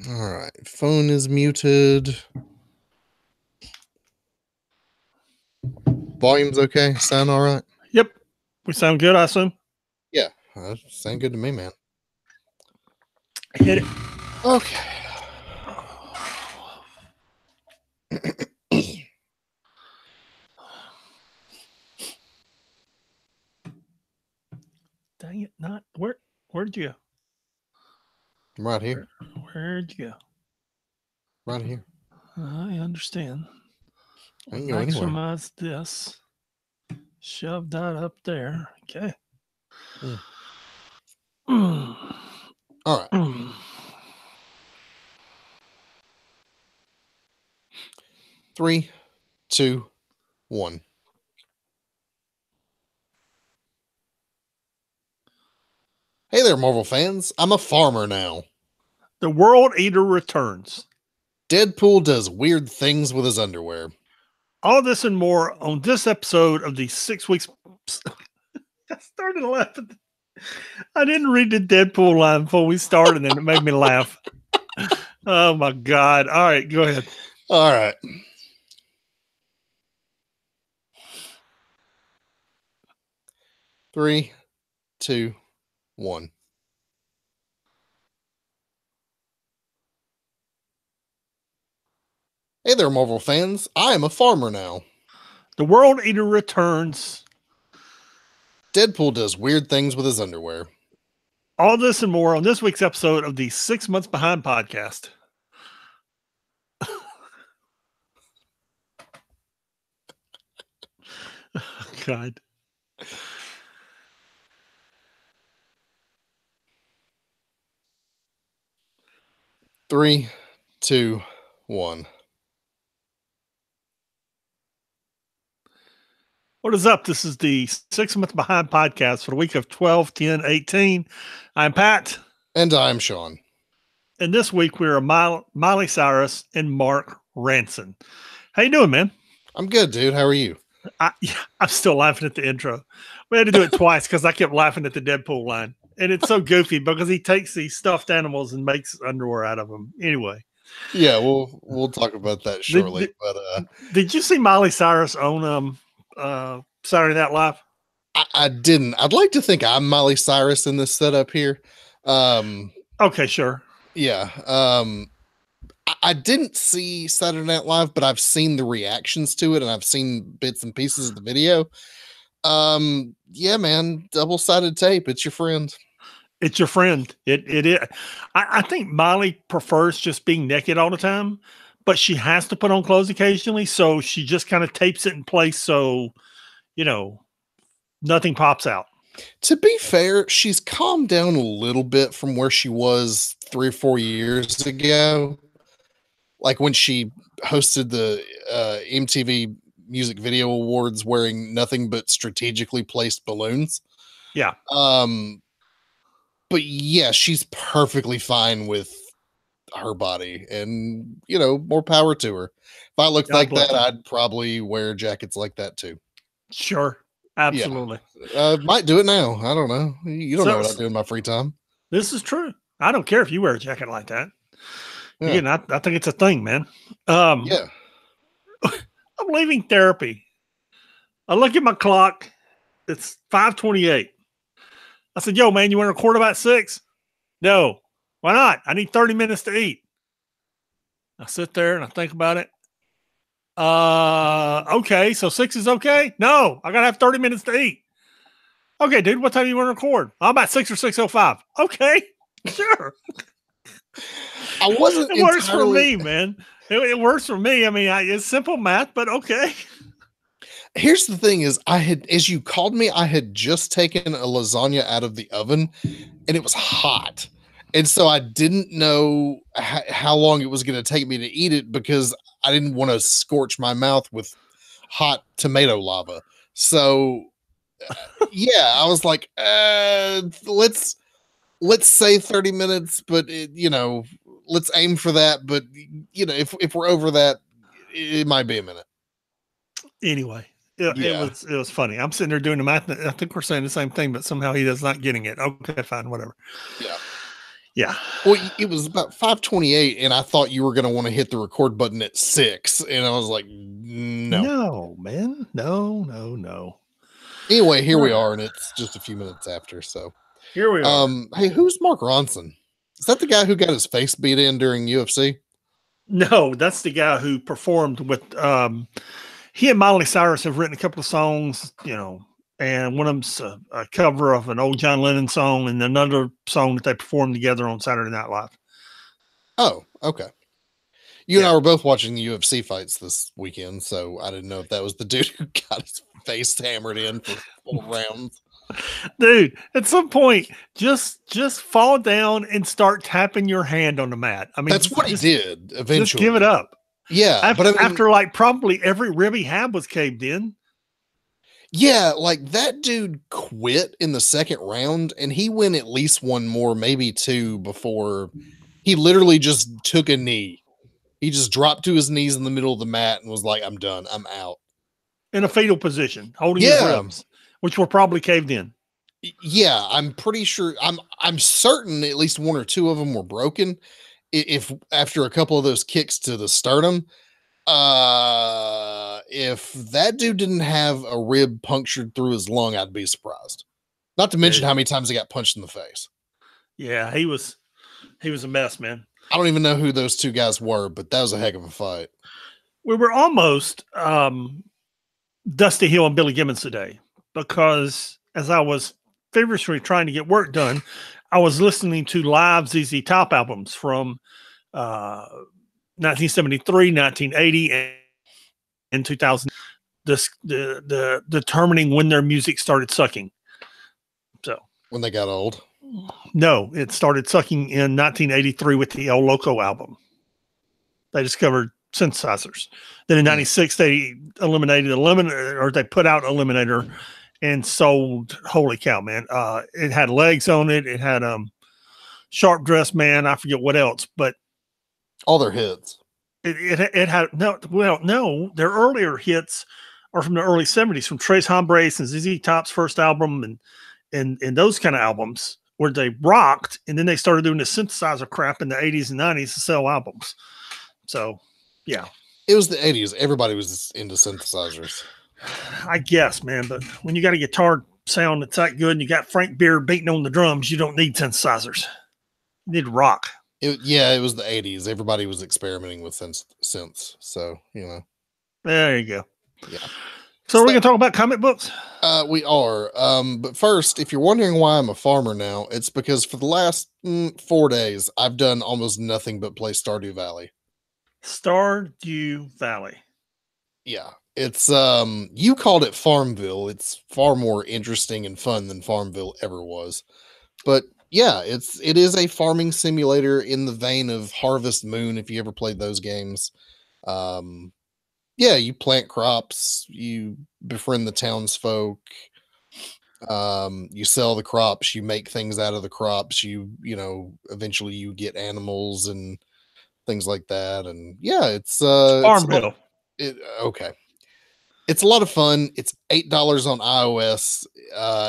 All right. Phone is muted. Volume's okay. Sound all right? Yep. We sound good, I assume. Yeah. Sound good to me, man. Hit it. Okay. Dang it. Not where'd you go? I'm right here. Where'd you go? Right here. I understand. I can go anywhere. Maximize this. Shove that up there. Okay. All right. 3, 2, 1. Hey there, Marvel fans. I'm a farmer now. The World Eater returns. Deadpool does weird things with his underwear. All this and more on this episode of the 6 weeks. I started laughing. I didn't read the Deadpool line before we started, and it made me laugh. Oh my God. All right, go ahead. All right. Three, 2, 1. Hey there, Marvel fans. I am a farmer now. The World Eater returns. Deadpool does weird things with his underwear. All this and more on this week's episode of the 6 Months Behind podcast. God. Three, 2, 1. What is up? This is the 6 Months Behind podcast for the week of 12/10/18. I'm Pat. And I'm Sean. And this week we're Miley Cyrus and Mark Ranson. How you doing, man? I'm good, dude. How are you? I'm still laughing at the intro. We had to do it twice because I kept laughing at the Deadpool line. And it's so goofy because he takes these stuffed animals and makes underwear out of them. Anyway. Yeah, we'll talk about that shortly. Did you see Miley Cyrus on Saturday Night Live? I didn't. I'd like to think I'm Miley Cyrus in this setup here. Okay, sure. Yeah. I didn't see Saturday Night Live, but I've seen the reactions to it and I've seen bits and pieces of the video. Yeah, man, double-sided tape. It's your friend. It's your friend. It is. I think Miley prefers just being naked all the time, but she has to put on clothes occasionally. So she just kind of tapes it in place. So, nothing pops out. To be fair, she's calmed down a little bit from where she was 3 or 4 years ago. Like when she hosted the MTV Music Video Awards wearing nothing but strategically placed balloons. Yeah. But yeah, she's perfectly fine with her body and, more power to her. If I looked like that, I'd probably wear jackets like that too. Sure. Absolutely. Yeah. Might do it now. I don't know. You don't know what I do in my free time. This is true. I don't care if you wear a jacket like that. Yeah. Again, I think it's a thing, man. Yeah. I'm leaving therapy. I look at my clock. It's 5:28. I said, yo, man, you want to record about 6? No. Why not? I need 30 minutes to eat. I sit there and I think about it. Okay, so 6 is okay? No, I got to have 30 minutes to eat. Okay, dude, what time do you want to record? I'm about 6 or 6:05. Okay, sure. I wasn't. It works for me, man. It works for me. I mean, it's simple math, but okay. Here's the thing is as you called me, I had just taken a lasagna out of the oven and it was hot. And so I didn't know how long it was going to take me to eat it because I didn't want to scorch my mouth with hot tomato lava. So yeah, I was like, let's say 30 minutes, but let's aim for that. But if we're over that, it might be a minute. Anyway. It was funny. I'm sitting there doing the math. I think we're saying the same thing, but somehow he is not getting it. Okay, fine, whatever. Yeah. Yeah. Well, it was about 5:28, and I thought you were going to want to hit the record button at 6, and I was like, no. No, man. No. Anyway, here we are, and it's just a few minutes after. So, Here we are. hey, who's Mark Ronson? Is that the guy who got his face beat in during UFC? No, that's the guy who performed with. He and Miley Cyrus have written a couple of songs, and one of them's a cover of an old John Lennon song, and another song that they performed together on Saturday Night Live. Oh, okay. You and I were both watching the UFC fights this weekend, so I didn't know if that was the dude who got his face hammered in for 4 rounds. Dude, at some point, just fall down and start tapping your hand on the mat. I mean, that's what he did eventually. Just give it up. Yeah, after like probably every rib he had was caved in. Yeah, like that dude quit in the second round, and he went at least one more, maybe 2, before he literally just took a knee. He just dropped to his knees in the middle of the mat and was like, "I'm done. I'm out." In a fetal position, holding his ribs, which were probably caved in. Yeah, I'm pretty sure. I'm certain at least 1 or 2 of them were broken. If after a couple of those kicks to the sternum, if that dude didn't have a rib punctured through his lung, I'd be surprised. Not to mention how many times he got punched in the face. Yeah, he was a mess, man. I don't even know who those 2 guys were, but that was a heck of a fight. We were almost Dusty Hill and Billy Gibbons today, because as I was feverishly trying to get work done, I was listening to live ZZ Top albums from 1973, 1980, and 2000. The determining when their music started sucking. So when they got old. No, it started sucking in 1983 with the El Loco album. They discovered synthesizers. Then in 96, they eliminated Eliminator, or they put out Eliminator and sold, holy cow, man. It had Legs on it. It had Sharp Dressed Man. I forget what else, but all their hits. It had, no, their earlier hits are from the early 70s, from Tres Hombres and ZZ Top's first album and those kind of albums, where they rocked, and then they started doing the synthesizer crap in the 80s and 90s to sell albums. So, yeah. It was the 80s. Everybody was into synthesizers. I guess, man. But when you got a guitar sound that's that good and you got Frank Beard beating on the drums, you don't need synthesizers. You need rock. It was the 80s. Everybody was experimenting with synths. So, There you go. Yeah. So, we're going to talk about comic books? We are. But first, if you're wondering why I'm a farmer now, it's because for the last 4 days, I've done almost nothing but play Stardew Valley. Stardew Valley. Yeah. It's, you called it Farmville. It's far more interesting and fun than Farmville ever was. But yeah, it is a farming simulator in the vein of Harvest Moon, if you ever played those games. Yeah, you plant crops, you befriend the townsfolk, you sell the crops, you make things out of the crops, eventually you get animals and things like that. And yeah, it's Farmville. Okay. It's a lot of fun. It's $8 on iOS.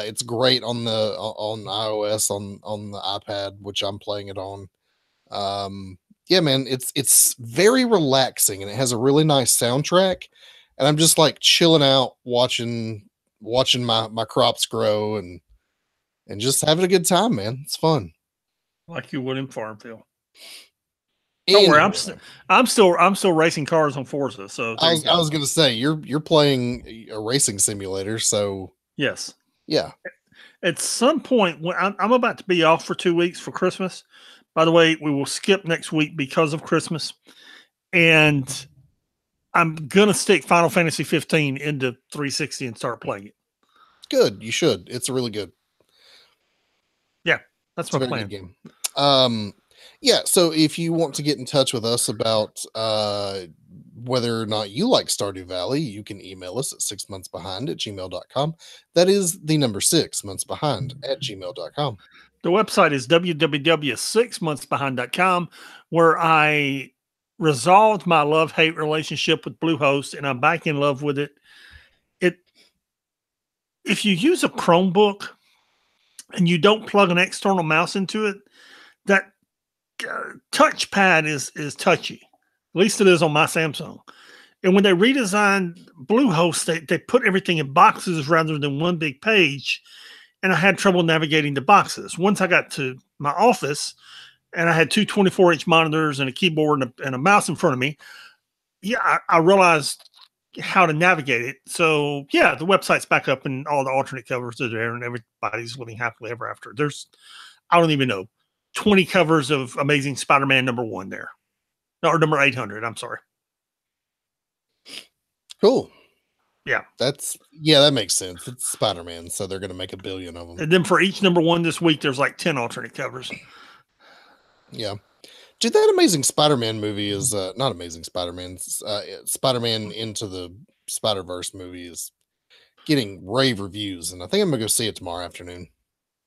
It's great on iOS on the iPad, which I'm playing it on. Yeah, man, it's very relaxing, and it has a really nice soundtrack. And I'm just like chilling out, watching my crops grow and just having a good time, man. It's fun. Like you would in Farmville. Don't worry, I'm still racing cars on Forza. So I was gonna say you're playing a racing simulator, so yes, yeah. At some point, when I'm about to be off for 2 weeks for Christmas. By the way, we will skip next week because of Christmas, and I'm gonna stick Final Fantasy 15 into 360 and start playing it. Good, you should. It's really good. Yeah, that's my plan. Good game. Yeah, so if you want to get in touch with us about whether or not you like Stardew Valley, you can email us at 6monthsbehind@gmail.com. That is the number 6monthsbehind@gmail.com. The website is www.6monthsbehind.com, where I resolved my love-hate relationship with Bluehost, and I'm back in love with it. If you use a Chromebook and you don't plug an external mouse into it, that touchpad is touchy. At least it is on my Samsung. And when they redesigned Bluehost, they put everything in boxes rather than one big page. And I had trouble navigating the boxes. Once I got to my office and I had two 24-inch monitors and a keyboard and a mouse in front of me, I realized how to navigate it. So, yeah, the website's back up and all the alternate covers are there and everybody's living happily ever after. There's, I don't even know, 20 covers of Amazing Spider-Man #1 there. Or number 800, I'm sorry. Cool. Yeah. That makes sense. It's Spider-Man, so they're going to make 1 billion of them. And then for each #1 this week, there's like 10 alternate covers. Yeah. Dude, that Amazing Spider-Man movie is not Amazing Spider-Man. Spider-Man Into the Spider-Verse movie is getting rave reviews, and I think I'm going to go see it tomorrow afternoon.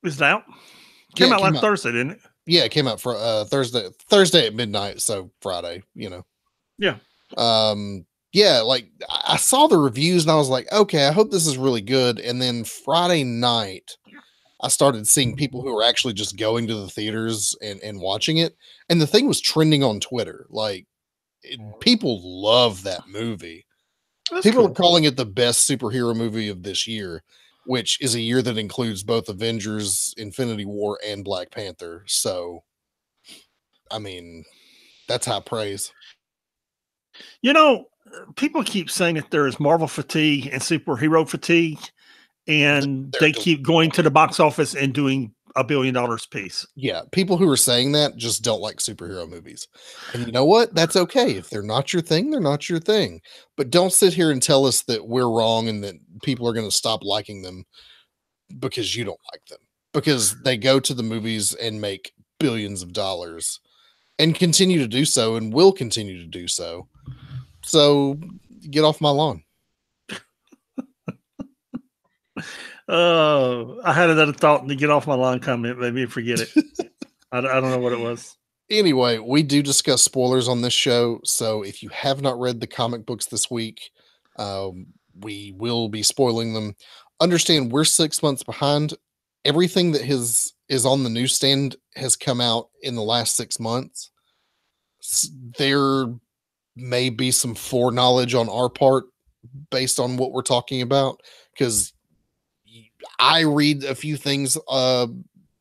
Is it out? Came out last Thursday, didn't it? Yeah, it came out for Thursday at midnight, so Friday, Yeah. Yeah, like I saw the reviews and I was like, okay, I hope this is really good. And then Friday night, I started seeing people who were actually just going to the theaters and watching it. And the thing was trending on Twitter. Like, people love that movie. People are calling it the best superhero movie of this year, which is a year that includes both Avengers, Infinity War, and Black Panther. So, I mean, that's high praise. People keep saying that there is Marvel fatigue and superhero fatigue, and they keep going to the box office and doing $1 billion piece. Yeah, people who are saying that just don't like superhero movies. And you know what? That's okay. If they're not your thing, they're not your thing. But don't sit here and tell us that we're wrong and that people are going to stop liking them because you don't like them. Because they go to the movies and make billions of dollars and continue to do so and will continue to do so. So get off my lawn. I had another thought to get off my lawn comment. Maybe forget it. I don't know what it was. Anyway, we do discuss spoilers on this show. So if you have not read the comic books this week, we will be spoiling them. Understand we're 6 months behind. Everything that is on the newsstand has come out in the last 6 months. There may be some foreknowledge on our part based on what we're talking about, because I read a few things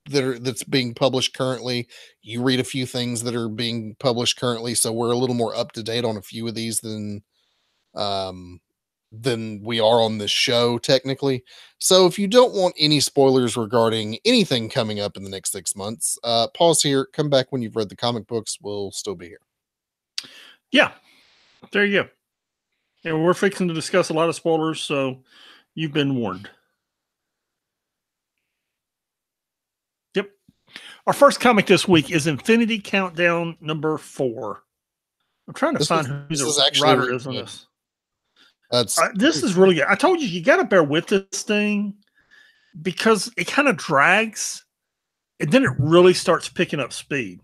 that's being published currently. You read a few things that are being published currently, so we're a little more up to date on a few of these than we are on this show technically. So if you don't want any spoilers regarding anything coming up in the next 6 months, pause here, come back when you've read the comic books. We'll still be here. Yeah, there you go. And we're fixing to discuss a lot of spoilers, so you've been warned. Yep. Our first comic this week is Infinity Countdown #4. I'm trying to find who the writer is on this. This is really good. I told you got to bear with this thing because it kind of drags, and then it really starts picking up speed.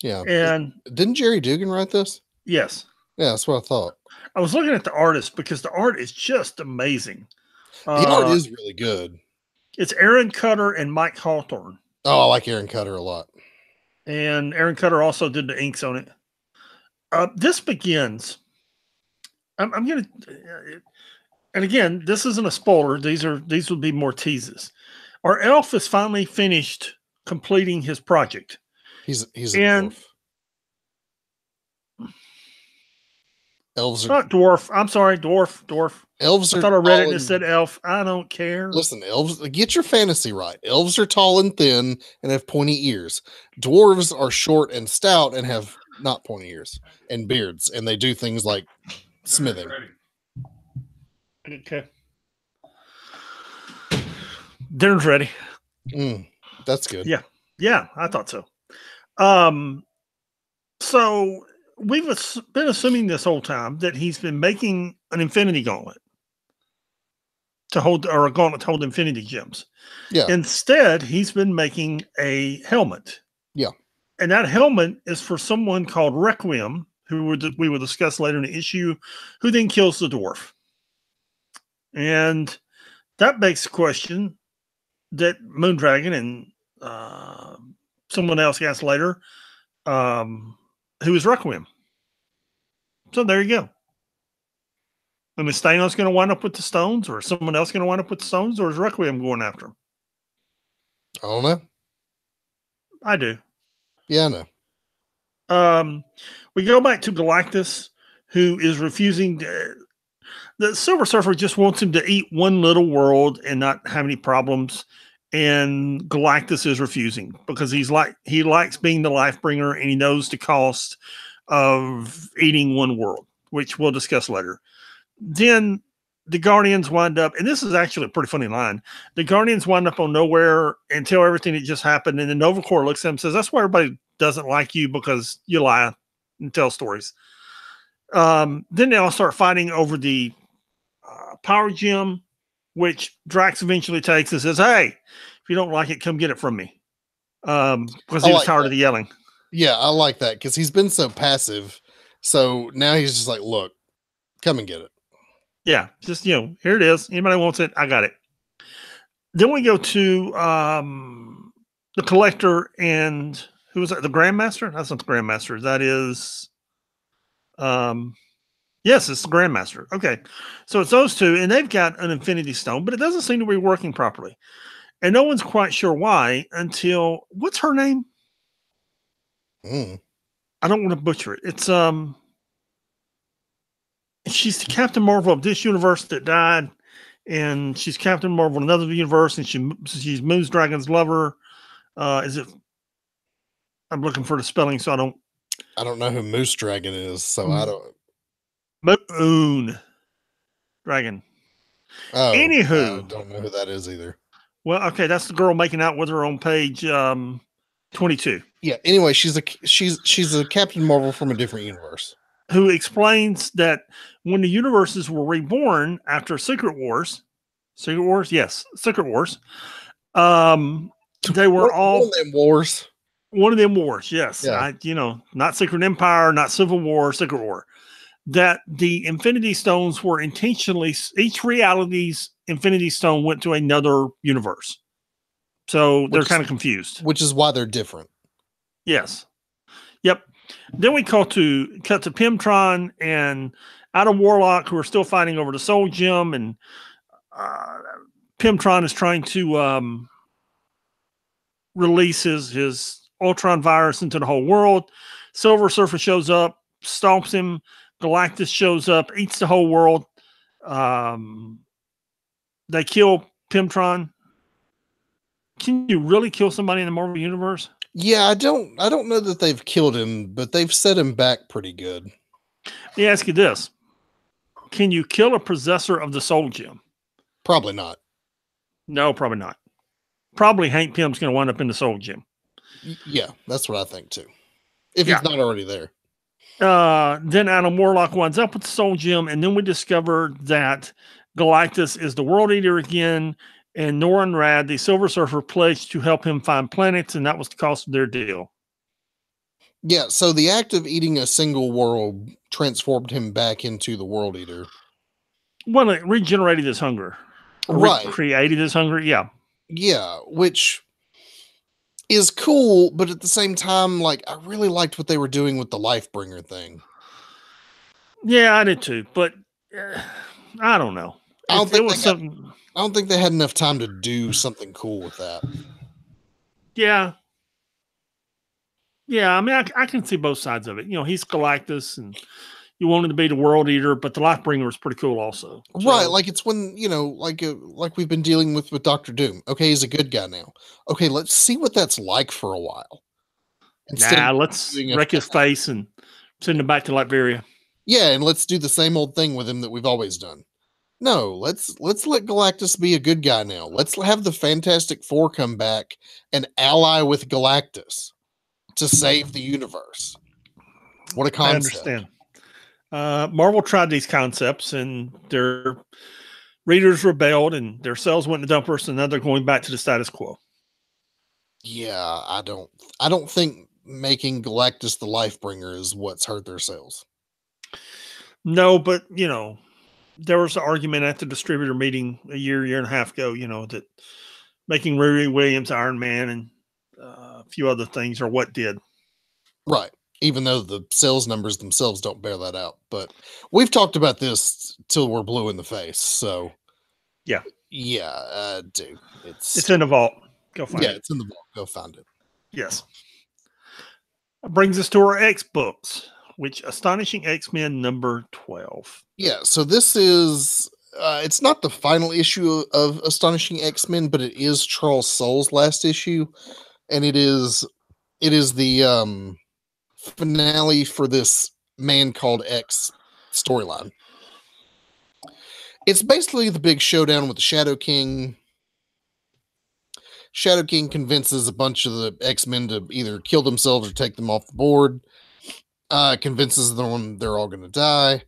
Yeah. And didn't Jerry Dugan write this? Yes. Yeah, that's what I thought. I was looking at the artist because the art is just amazing. The art is really good. It's Aaron Cutter and Mike Hawthorne. Oh, I like Aaron Cutter a lot. And Aaron Cutter also did the inks on it. This begins. I'm going to, and again, this isn't a spoiler. These would be more teases. Our elf is finally finished completing his project. He's a dwarf. Elves are not dwarf. I'm sorry, dwarf. Elves are. I thought I read it and it said elf. I don't care. Listen, elves, get your fantasy right. Elves are tall and thin and have pointy ears. Dwarves are short and stout and have not pointy ears and beards, and they do things like smithing. Okay. Dinner's ready. That's good. Yeah, I thought so. So we've been assuming this whole time that he's been making an Infinity Gauntlet to hold, or a gauntlet to hold Infinity Gems. Yeah. Instead, he's been making a helmet. Yeah. And that helmet is for someone called Requiem, who we will discuss later in the issue, who then kills the dwarf. And that begs the question that Moondragon and someone else asked later, who is Requiem. So there you go. And is Thanos going to wind up with the stones, or is someone else going to wind up with the stones, or is Requiem going after him? I don't know. I do. Yeah, I know. We go back to Galactus, who is refusing. The Silver Surfer just wants him to eat one little world and not have any problems. And Galactus is refusing because he likes being the life bringer, and he knows the cost of eating one world, which we'll discuss later. Then the Guardians wind up, and this is actually a pretty funny line. The Guardians wind up on Nowhere and tell everything that just happened. And then Nova Corps looks at him and says, "That's why everybody doesn't like you, because you lie and tell stories." Then they all start fighting over the power gem, which Drax eventually takes and says, "Hey, if you don't like it, come get it from me." Because he was tired of the yelling. Yeah, I like that because he's been so passive. So now he's just like, "Look, come and get it." Yeah, just, here it is. Anybody wants it, I got it. Then we go to the Collector and who was that? The Grandmaster? That's not the Grandmaster. That is, yes, it's the Grandmaster. Okay, so it's those two, and they've got an Infinity Stone, but it doesn't seem to be working properly, and no one's quite sure why until what's her name? I don't want to butcher it. It's she's the Captain Marvel of this universe that died, and she's Captain Marvel in another universe, and she's Moondragon's lover. Is it? I'm looking for the spelling, so I don't know who Moose Dragon is, so I don't. Moon Dragon. Oh, anywho, I don't know who that is either. Well, okay, that's the girl making out with her on page 22. Yeah. Anyway, she's a Captain Marvel from a different universe, who explains that when the universes were reborn after Secret Wars, they were all one of them wars. One of them wars, yes. Yeah. Not Secret Empire, not Civil War, Secret War. That the Infinity Stones were intentionally, each reality's Infinity Stone went to another universe. So they're kind of confused. Which is why they're different. Yes. Yep. Then we cut to Pimtron and Adam Warlock, who are still fighting over the Soul Gem, and Pimtron is trying to release his Ultron virus into the whole world. Silver Surfer shows up, stomps him. Galactus shows up, eats the whole world. They kill Pimtron. Can you really kill somebody in the Marvel Universe? Yeah, I don't know that they've killed him, but they've set him back pretty good. Let me ask you this. Can you kill a possessor of the Soul Gem? Probably not. No, probably not. Probably Hank Pym's going to wind up in the Soul Gem. Yeah, that's what I think too. If he's not already there. Then Adam Warlock winds up with the Soul Gem, and then we discover that Galactus is the World Eater again, and Norrin Radd, the Silver Surfer, pledged to help him find planets, and that was the cost of their deal. Yeah, so the act of eating a single world transformed him back into the World Eater. Well, it regenerated his hunger. Right. Created his hunger, yeah. Yeah, which is cool, but at the same time, like, I really liked what they were doing with the Lifebringer thing. Yeah, I did too, but I don't know. I don't think they had enough time to do something cool with that. Yeah. Yeah, I mean, I can see both sides of it. He's Galactus, and you wanted to be the World Eater, but the Lifebringer was pretty cool also. So, right, like it's when, like we've been dealing with Doctor Doom. Okay, he's a good guy now. Okay, let's see what that's like for a while. Let's wreck his face and send him back to Latveria. Yeah, and let's do the same old thing with him that we've always done. No, let's let Galactus be a good guy now. Let's have the Fantastic Four come back and ally with Galactus to save the universe. What a concept. I understand. Marvel tried these concepts, and their readers rebelled, and their sales went in the dumpers, and now they're going back to the status quo. Yeah, I don't think making Galactus the Lifebringer is what's hurt their sales. No, but there was an argument at the distributor meeting a year and a half ago, that making Riri Williams Iron Man and few other things are what did. Right. Even though the sales numbers themselves don't bear that out. But we've talked about this till we're blue in the face. So Yeah. Yeah, dude. It's in the vault. Go find it. It's in the vault. Go find it. Yes. That brings us to our X books, which Astonishing X-Men number 12. Yeah, so this is it's not the final issue of Astonishing X-Men, but it is Charles Soule's last issue, and it is the finale for this Man Called X storyline. It's basically the big showdown with the Shadow King. Shadow King convinces a bunch of the X-Men to either kill themselves or take them off the board. Convinces them they're all going to die.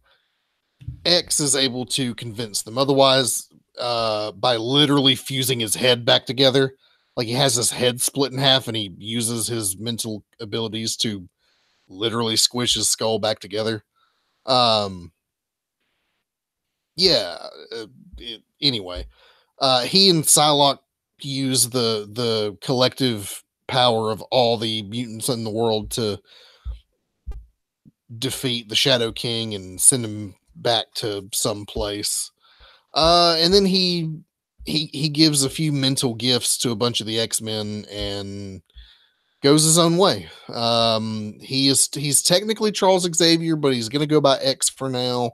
X is able to convince them otherwise by literally fusing his head back together. Like he has his head split in half and he uses his mental abilities to literally squish his skull back together. Anyway, he and Psylocke use the collective power of all the mutants in the world to defeat the Shadow King and send him back to some place. And then he gives a few mental gifts to a bunch of the X-Men and goes his own way. He's technically Charles Xavier, but he's going to go by X for now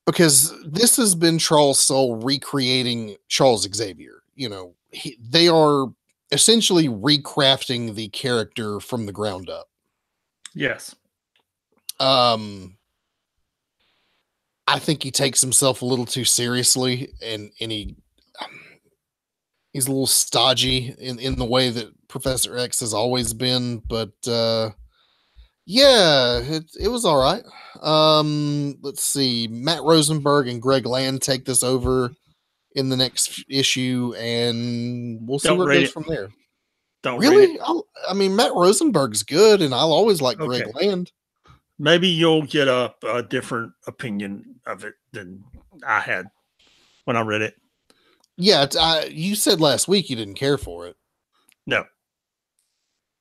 because this has been Charles Soule recreating Charles Xavier. You know, they are essentially recrafting the character from the ground up. Yes. I think he takes himself a little too seriously and he's a little stodgy in the way that Professor X has always been, but it was all right. Let's see. Matt Rosenberg and Greg Land take this over in the next issue, and we'll see where it goes from there. Don't really? I mean, Matt Rosenberg's good, and I'll always like Greg Land. Maybe you'll get a different opinion of it than I had when I read it. Yeah, you said last week you didn't care for it. No.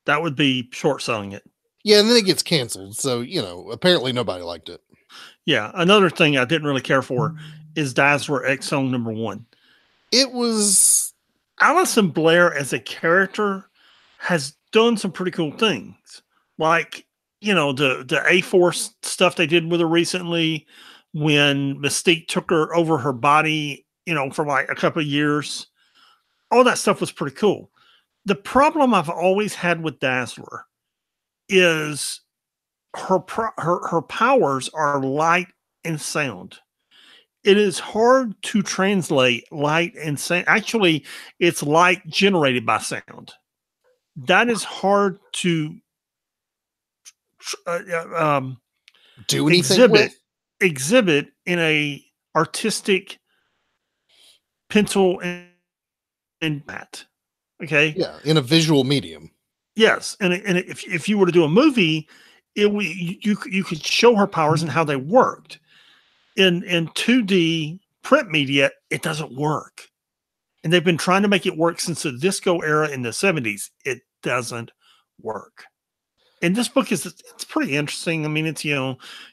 That would be short selling it. Yeah, and then it gets canceled. So, apparently nobody liked it. Yeah. Another thing I didn't really care for is Dazzler X-Zone number 1. It was... Alison Blair as a character has done some pretty cool things. Like, the A-Force stuff they did with her recently when Mystique took her over her body, for like a couple of years. All that stuff was pretty cool. The problem I've always had with Dazzler is her powers are light and sound. It is hard to translate light and sound. Actually, it's light generated by sound. That is hard to do anything exhibit in a artistic pencil and mat. Okay. Yeah, in a visual medium. Yes, and if you were to do a movie, you could show her powers and how they worked. In 2D print media, it doesn't work, and they've been trying to make it work since the disco era in the 70s. It doesn't work. And this book it's pretty interesting. I mean, it's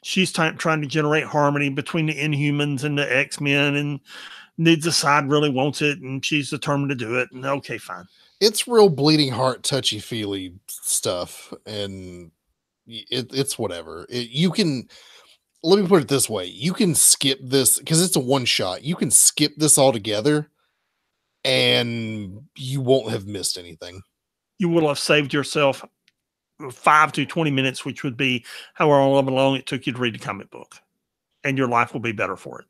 she's trying to generate harmony between the Inhumans and the X-Men, and neither side really wants it, and she's determined to do it. And okay, fine. It's real bleeding heart, touchy-feely stuff, and it's whatever. Let me put it this way. You can skip this, because it's a one-shot. You can skip this altogether, and you won't have missed anything. You will have saved yourself 5 to 20 minutes, which would be however long it took you to read the comic book, and your life will be better for it.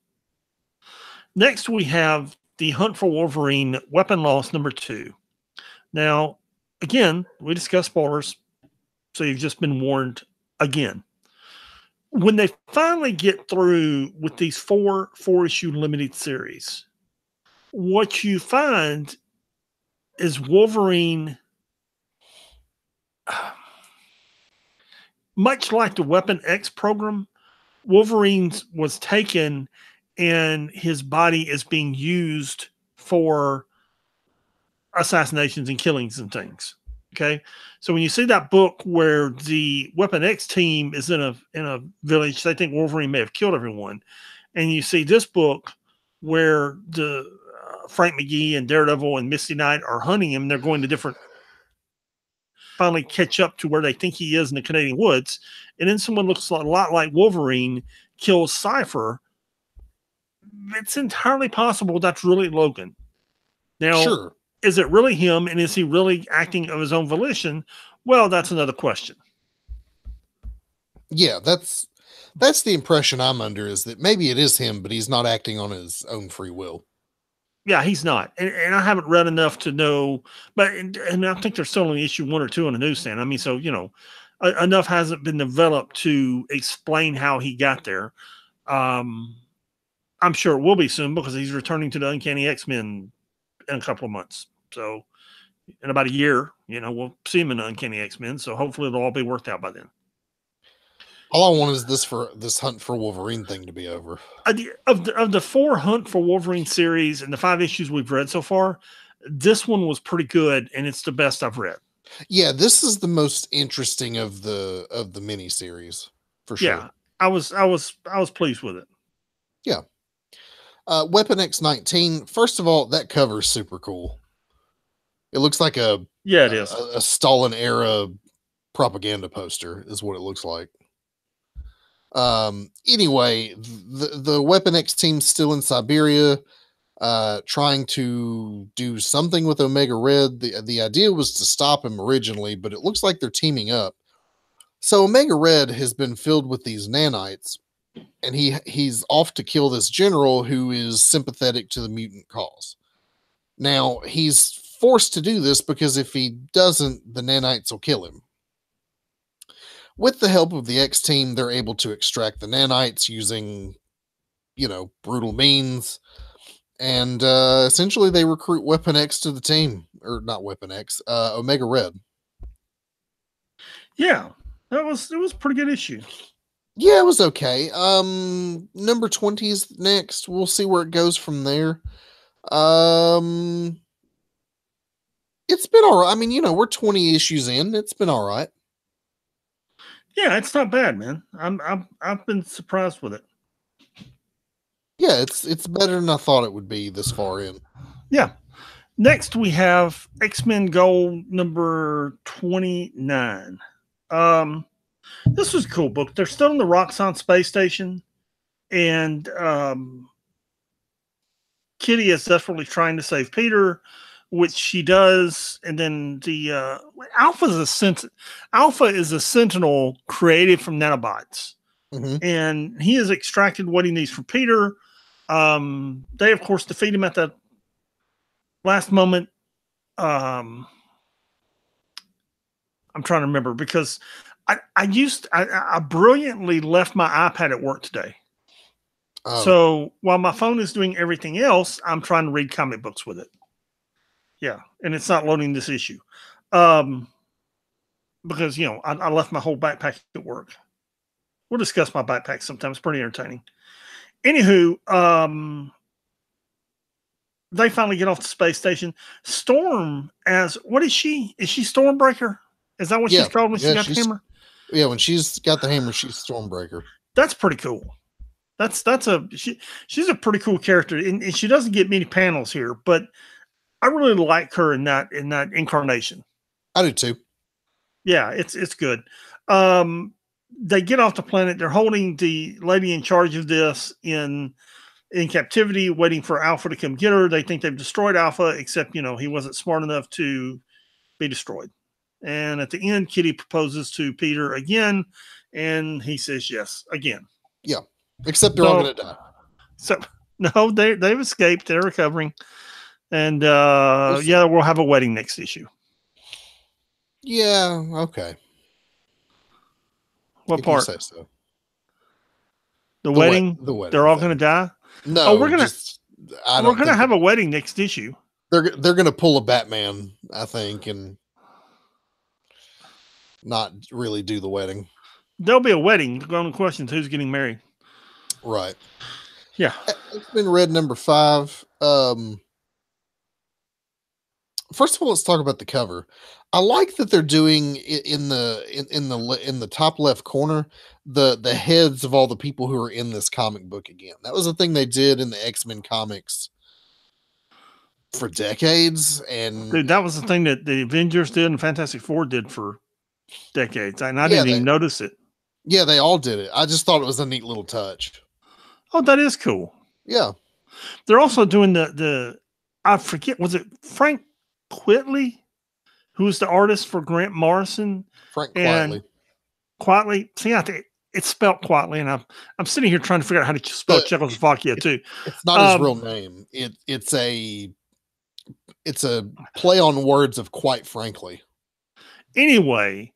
Next, we have The Hunt for Wolverine, Weapon Loss number 2. Now, again, we discuss spoilers, so you've just been warned again. When they finally get through with these four-issue limited series, what you find is Wolverine, much like the Weapon X program, Wolverine was taken and his body is being used for assassinations and killings and things. Okay, so when you see that book where the Weapon X team is in a village, they think Wolverine may have killed everyone, and you see this book where the Frank McGee and Daredevil and Misty Knight are hunting him. They're going to different, finally catch up to where they think he is in the Canadian woods, and then someone looks a lot like Wolverine kills Cypher. It's entirely possible that's really Logan. Now, Sure. Is it really him, and is he really acting of his own volition? Well, that's another question. Yeah, that's the impression I'm under, is that maybe it is him, but he's not acting on his own free will. Yeah, he's not, and I haven't read enough to know, but and I think there's still only issue 1 or 2 on the newsstand. I mean, so enough hasn't been developed to explain how he got there. I'm sure it will be soon because he's returning to the Uncanny X-Men in a couple of months. So in about a year, we'll see him in the Uncanny X-Men. So hopefully it'll all be worked out by then. All I want is this Hunt for Wolverine thing to be over. Of the 4 Hunt for Wolverine series and the 5 issues we've read so far, this one was pretty good, and it's the best I've read. Yeah, this is the most interesting of the mini series for sure. Yeah, I was pleased with it. Yeah. Weapon X-19. First of all, that cover is super cool. It looks like it is a Stalin era propaganda poster, is what it looks like. Anyway, the Weapon X team's still in Siberia, trying to do something with Omega Red. The idea was to stop him originally, but it looks like they're teaming up. So Omega Red has been filled with these nanites, and he's off to kill this general who is sympathetic to the mutant cause. Now, he's forced to do this because if he doesn't, the nanites will kill him. With the help of the X team, they're able to extract the nanites using, brutal means. And essentially they recruit Weapon X to the team. Or not Weapon X, Omega Red. Yeah, it was a pretty good issue. Yeah, it was okay. Number 20 is next. We'll see where it goes from there. It's been all right. I mean, we're 20 issues in. It's been all right. Yeah, it's not bad, man. I've been surprised with it. Yeah, it's better than I thought it would be this far in. Yeah. Next we have X-Men Gold number 29. This was a cool book. They're still in the Roxxon space station, and Kitty is desperately trying to save Peter, which she does, and then the Alpha is a Sentinel created from nanobots, and he has extracted what he needs from Peter. They of course defeat him at the last moment. I'm trying to remember because I brilliantly left my iPad at work today. Oh. So while my phone is doing everything else, I'm trying to read comic books with it. Yeah, and it's not loading this issue. Because, I left my whole backpack at work. We'll discuss my backpack sometime. It's pretty entertaining. Anywho, they finally get off the space station. Storm, what is she? Is she Stormbreaker? Is that what she's called when she got the hammer? Yeah, when she's got the hammer, she's Stormbreaker. That's pretty cool. She's a pretty cool character, and she doesn't get many panels here, but I really like her in that incarnation. I do too. Yeah, it's good. They get off the planet. They're holding the lady in charge of this in captivity, waiting for Alpha to come get her. They think they've destroyed Alpha, except he wasn't smart enough to be destroyed. And at the end, Kitty proposes to Peter again, and he says yes again. Yeah, except they're all going to die. So no, they've escaped. They're recovering. And we'll have a wedding next issue. Yeah, okay. What part? You say so. The wedding? The wedding. They're all going to die? No. We're going to have a wedding next issue. They're going to pull a Batman, I think, and not really do the wedding. There'll be a wedding. The only question is who's getting married. Right. Yeah. X-Men Red number 5. First of all, let's talk about the cover. I like that they're doing in the top left corner the heads of all the people who are in this comic book again. That was a thing they did in the X-Men comics for decades, and Dude, that was the thing that the Avengers did and Fantastic Four did for decades, and I yeah, didn't even notice it. they all did it. I just thought it was a neat little touch. Oh, that is cool. Yeah, They're also doing the I forget, was it Frank Quitely, who was the artist for Grant Morrison? Frank And Quietly, see, I think it's spelled quietly, and I'm sitting here trying to figure out how to spell Czechoslovakia too. It's not his real name. It's a play on words of quite frankly. Anyway,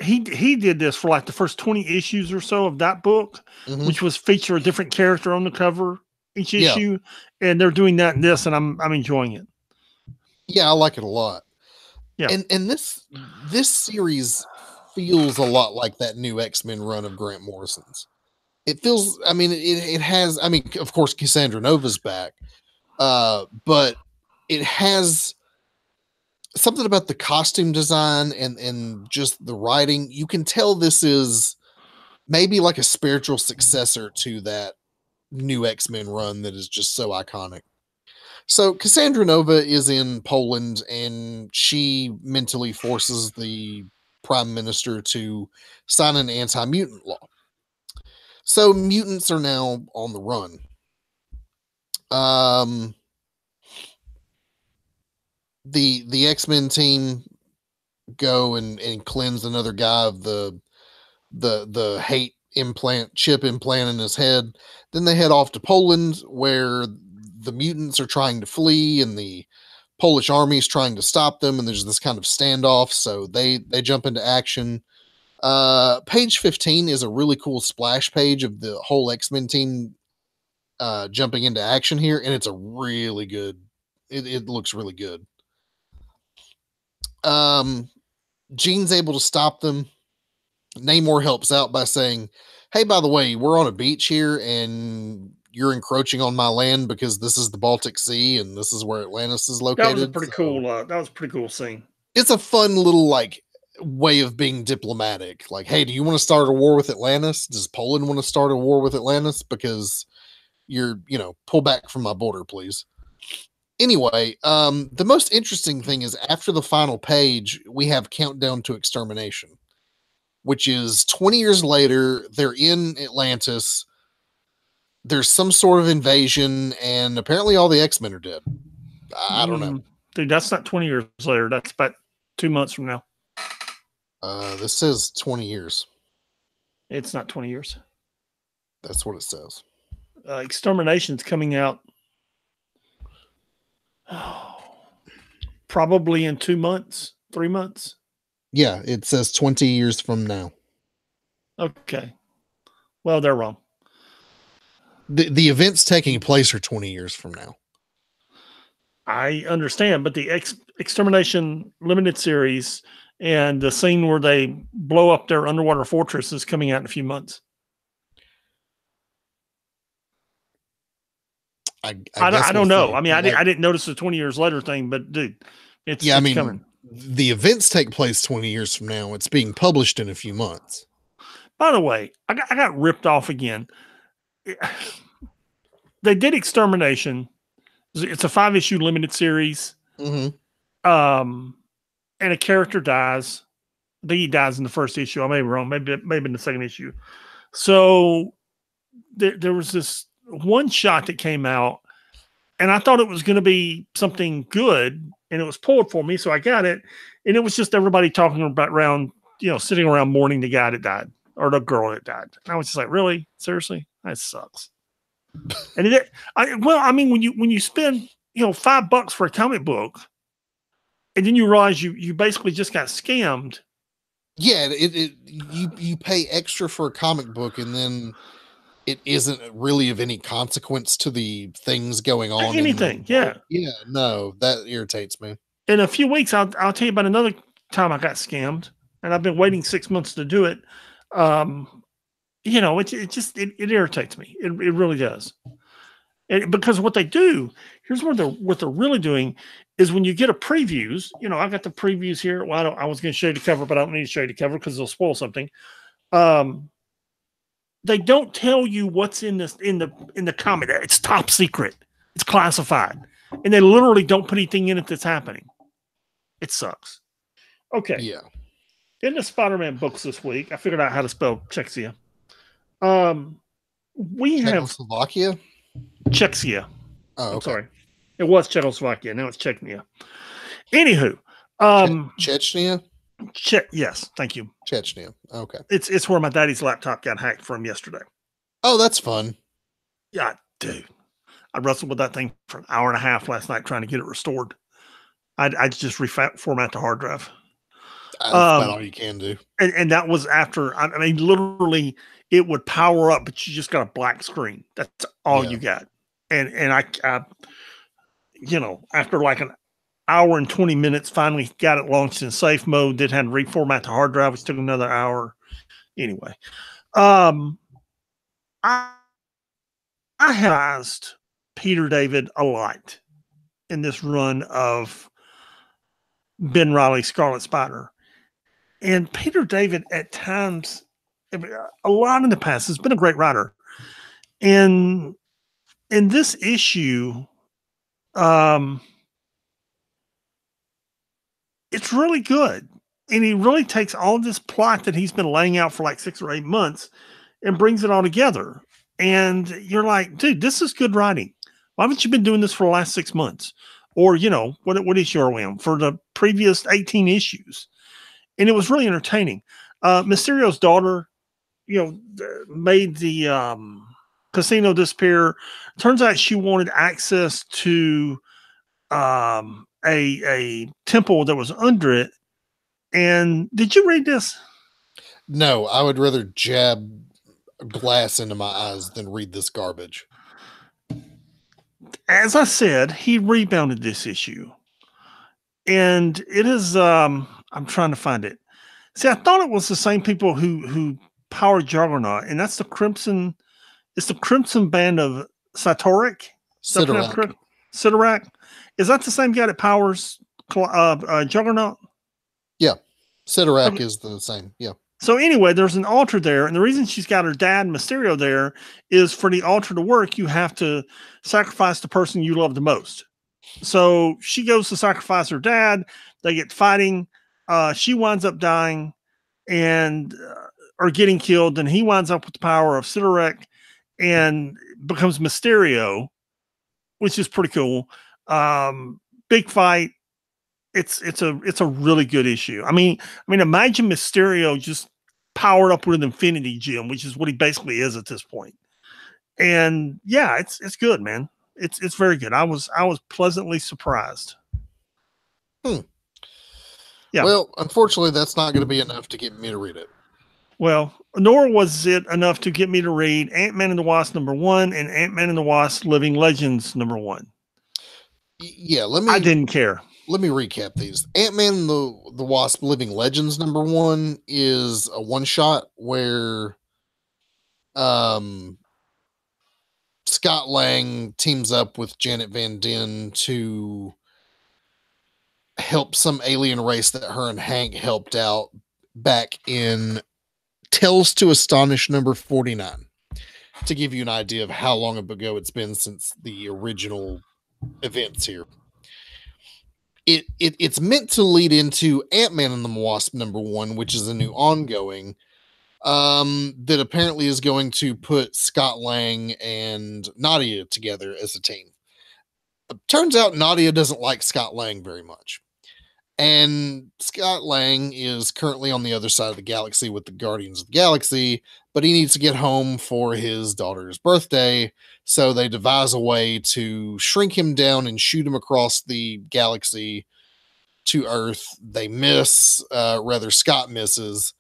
he did this for like the first 20 issues or so of that book, which was feature a different character on the cover each issue, and they're doing that in this, and I'm enjoying it. Yeah, I like it a lot. Yeah, and this series feels a lot like that new X-Men run of Grant Morrison's. It feels, I mean, it has, I mean, of course, Cassandra Nova's back, but it has something about the costume design and just the writing. You can tell this is maybe like a spiritual successor to that new X-Men run that is just so iconic. So Cassandra Nova is in Poland, and she mentally forces the prime minister to sign an anti-mutant law. So mutants are now on the run. The X-Men team go and cleanse another guy of the hate chip implant in his head. Then they head off to Poland, where the mutants are trying to flee and the Polish army is trying to stop them, and there's this kind of standoff, so they jump into action. Page 15 is a really cool splash page of the whole X-Men team jumping into action here, and it's a really good, it looks really good. Jean's able to stop them. Namor helps out by saying, hey, by the way, we're on a beach here and you're encroaching on my land because this is the Baltic Sea and this is where Atlantis is located. That was a pretty cool. That was a pretty cool scene. It's a fun little like way of being diplomatic. Like, hey, do you want to start a war with Atlantis? Does Poland want to start a war with Atlantis? Because you're, pull back from my border, please. Anyway, the most interesting thing is after the final page, we have Countdown to Extermination, which is 20 years later. They're in Atlantis. There's some sort of invasion, and apparently all the X-Men are dead. I don't know. Dude, that's not 20 years later. That's about 2 months from now. This says 20 years. It's not 20 years. That's what it says. Extermination's coming out probably in 2 months, 3 months. Yeah, it says 20 years from now. Okay. Well, they're wrong. The events taking place are 20 years from now. I understand, but the Extermination limited series and the scene where they blow up their underwater fortress is coming out in a few months. I don't know. I mean, I didn't notice the 20 years later thing, but dude, it's coming. The events take place 20 years from now. It's being published in a few months. By the way, I got ripped off again. They did Extermination. It's a 5-issue limited series. Mm-hmm. And a character dies. I think he dies in the first issue. I may be wrong. Maybe in the second issue. So there was this one shot that came out, and I thought it was going to be something good, and it was pulled for me, so I got it. And it was just everybody talking about sitting around mourning the guy that died or the girl that died. And I was just like, really? Seriously? That sucks. And when you spend $5 for a comic book, and then you realize you basically just got scammed. Yeah, you pay extra for a comic book, and then it isn't really of any consequence to the things going on. Anything, yeah. No, that irritates me. In a few weeks, I'll tell you about another time I got scammed, and I've been waiting 6 months to do it. It irritates me. It really does. And because what they do, here's what they're really doing is when you get a previews, I got the previews here. Well, I was going to show you the cover, but I don't need to show you the cover because they'll spoil something. They don't tell you what's in the comic. It's top secret. It's classified, and they literally don't put anything in it that's happening. It sucks. Okay. Yeah. In the Spider-Man books this week, I figured out how to spell Czechia. We have Czechoslovakia. Czechia. Oh, okay. I'm sorry. It was Czechoslovakia. Now it's Chechnya. Anywho, Chechnya. Yes, thank you. Chechnya. Okay. It's where my daddy's laptop got hacked from yesterday. Oh, that's fun. Yeah, dude. I wrestled with that thing for an hour and a half last night trying to get it restored. I'd just reformat the hard drive. That's about all you can do. And that was after, I mean, literally, it would power up, but you just got a black screen. That's all you got. And I after like an hour and 20 minutes, finally got it launched in safe mode. Did have to reformat the hard drive, which took another hour. Anyway, I have asked Peter David a lot in this run of Ben Reilly Scarlet Spider. And Peter David, at times, a lot in the past, has been a great writer. And in this issue, it's really good. And he really takes all this plot that he's been laying out for like 6 or 8 months and brings it all together. And you're like, dude, this is good writing. Why haven't you been doing this for the last 6 months? Or, what is your whim for the previous 18 issues? And it was really entertaining. Mysterio's daughter, made the casino disappear. Turns out she wanted access to a temple that was under it. And did you read this? No, I would rather jab glass into my eyes than read this garbage. As I said, he rebounded this issue. And it is, I'm trying to find it. See, I thought it was the same people who powered Juggernaut, and that's the Crimson. It's the Crimson Band of Cyttorak. Cyttorak. Is that the same guy that powers Juggernaut? Yeah. Cyttorak is the same. Yeah. So anyway, there's an altar there, and the reason she's got her dad Mysterio there is for the altar to work, you have to sacrifice the person you love the most. So she goes to sacrifice her dad. They get fighting. She winds up dying and or getting killed. And he winds up with the power of Cyttorak and becomes Mysterio, which is pretty cool. Big fight. It's a really good issue. I mean, imagine Mysterio just powered up with an Infinity Gem, which is what he basically is at this point. And yeah, it's good, man. It's very good. I was pleasantly surprised. Yeah. Well, unfortunately, that's not going to be enough to get me to read it. Well, nor was it enough to get me to read Ant-Man and the Wasp #1 and Ant-Man and the Wasp: Living Legends #1. Yeah, I didn't care. Let me recap these. Ant-Man and the Wasp: Living Legends #1 is a one-shot where Scott Lang teams up with Janet Van Dyne to help some alien race that her and Hank helped out back in Tales to Astonish #49, to give you an idea of how long ago it's been since the original events here. It's meant to lead into Ant-Man and the Wasp #1, which is a new ongoing that apparently is going to put Scott Lang and Nadia together as a team. Turns out Nadia doesn't like Scott Lang very much. And Scott Lang is currently on the other side of the galaxy with the Guardians of the Galaxy, but he needs to get home for his daughter's birthday. So they devise a way to shrink him down and shoot him across the galaxy to Earth. They miss, Scott misses,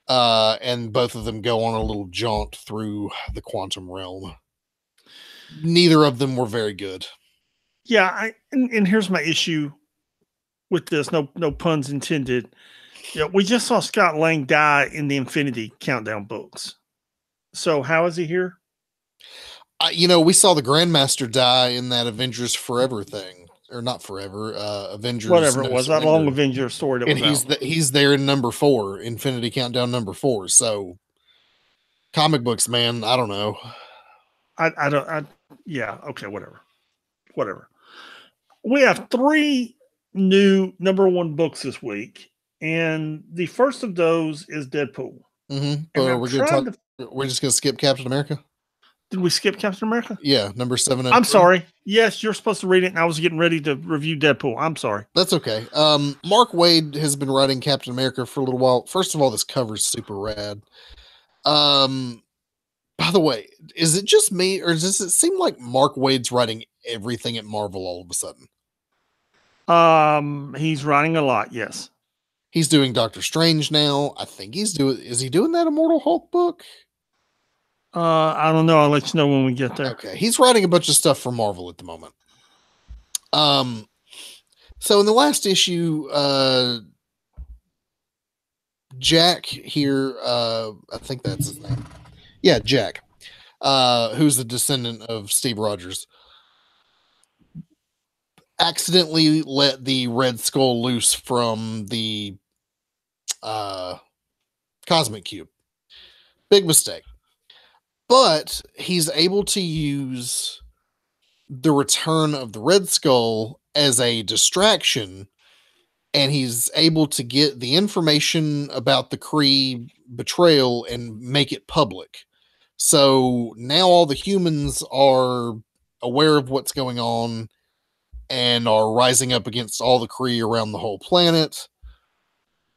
and both of them go on a little jaunt through the quantum realm. Neither of them were very good. Yeah, and here's my issue with this, no puns intended. We just saw Scott Lang die in the Infinity Countdown books. So how is he here? we saw the Grandmaster die in that Avengers Forever thing, or not Forever, Avengers Whatever it No was, that long Surrender. Avenger story that And was out. he's there in number 4, Infinity Countdown number 4. So comic books, man, I don't know. I don't. Yeah. Okay. Whatever. We have 3 new number 1 books this week, and the first of those is Deadpool. Mm-hmm. And But I'm trying to. we're just gonna skip Captain America. Did we skip Captain America? Yeah, number 7. I'm sorry. Yes, you're supposed to read it, and I was getting ready to review Deadpool. I'm sorry. That's okay. Mark Waid has been writing Captain America for a little while. First of all, this cover's super rad. By the way, is it just me, or does it seem like Mark Waid's writing everything at Marvel all of a sudden? He's writing a lot. Yes. He's doing Doctor Strange now. I think is he doing that Immortal Hulk book? I don't know. I'll let you know when we get there. Okay. He's writing a bunch of stuff for Marvel at the moment. So in the last issue, Jack here, I think that's his name. Yeah, Jack, who's the descendant of Steve Rogers, accidentally let the Red Skull loose from the Cosmic Cube. Big mistake. But he's able to use the return of the Red Skull as a distraction, and he's able to get the information about the Kree betrayal and make it public. So now all the humans are aware of what's going on and are rising up against all the Kree around the whole planet.